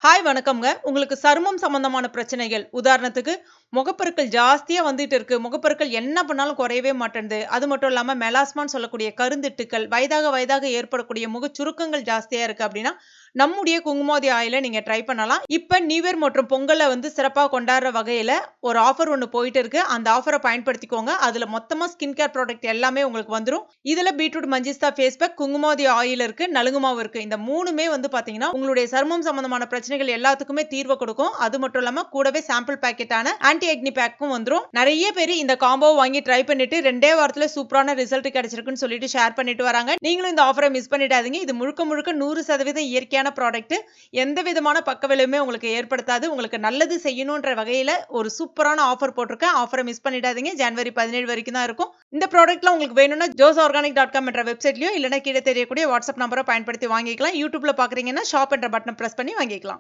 Hi வணக்கம்ங்க. உங்களுக்கு சருமம் சம்மந்தமான பிரச்சனைகள், உதாரணத்துக்கு முகப்பருக்கள் ஜாஸ்தியா வந்துட்டு இருக்கு. முகப்பருக்கள் என்ன பண்ணாலும் குறையவே மாட்டேன்து. அது மட்டும் இல்லாம மெலாஸ்மான்னு சொல்லக்கூடிய கருந்திட்டுக்கள், வயதாக வயதாக ஏற்படக்கூடிய முகச் சுருக்கங்கள் ஜாஸ்தியா இருக்கு அப்படின்னா, நம்முடைய குங்குமாதி ஆயில நீங்க ட்ரை பண்ணலாம். இப்ப நியூ இயர் மற்றும் பொங்கல வந்து சிறப்பா கொண்டாடுற வகையில ஒரு ஆஃபர் ஒண்ணு போயிட்டு இருக்கு. அந்த ஆஃபர பயன்படுத்திக்கோங்க. அதுல மொத்தமா ஸ்கின் கேர் ப்ராடக்ட் எல்லாமே உங்களுக்கு வந்துரும். இதுல beetroot மஞ்சிஸ்தா face pack, Kumkumadi oil இருக்கு, நலுங்கு மாவு இருக்கு. இந்த 3மே வந்து பாத்தீங்கன்னா, உங்களுடைய சருமம் சம்பந்தமான பிரச்சனைகள் எல்லாத்துக்குமே தீர்வு கொடுக்கும். அது மட்டும் இல்லாம கூடவே சாம்பிள் பாக்கெட்டான ஆன்டி ஆக்னி பேக்கும் வந்துரும். நிறைய பேர் இந்த காம்போ வாங்கி ட்ரை பண்ணிட்டு 2 வாரத்துல சூப்பரான ரிசல்ட் கிடைச்சிருக்குன்னு சொல்லிட்டு ஷேர் பண்ணிட்டு வராங்க. நீங்களும் இந்த ஆஃபரை மிஸ் பண்ணிடாதீங்க. இது முழுக்க முழுக்க 100% இயற்கையான ப்ராடக்ட். எந்த விதமான பக்க விளைவுமே உங்களுக்கு ஏற்படுத்தாது. உங்களுக்கு நல்லது செய்யணும்ன்ற வகையில ஒரு சூப்பரான ஆஃபர் போட்டிருக்கேன். ஆஃபரை மிஸ் பண்ணிடாதீங்க. ஜனவரி 17 வரைக்கும் தான் இருக்கும். இந்த ப்ராடக்ட்லாம் உங்களுக்கு வேணும்னா josorganic.com என்ற வெப்சைட்லயோ இல்லனா கீழே தெரியக்கூடிய வாட்ஸ்அப் நம்பரை பயன்படுத்தி வாங்கிக்கலாம். யூடியூப்ல பாக்குறீங்கன்னா ஷாப் என்ற பட்டனை பிரஸ் பண்ணி வாங்கிக்கலாம்.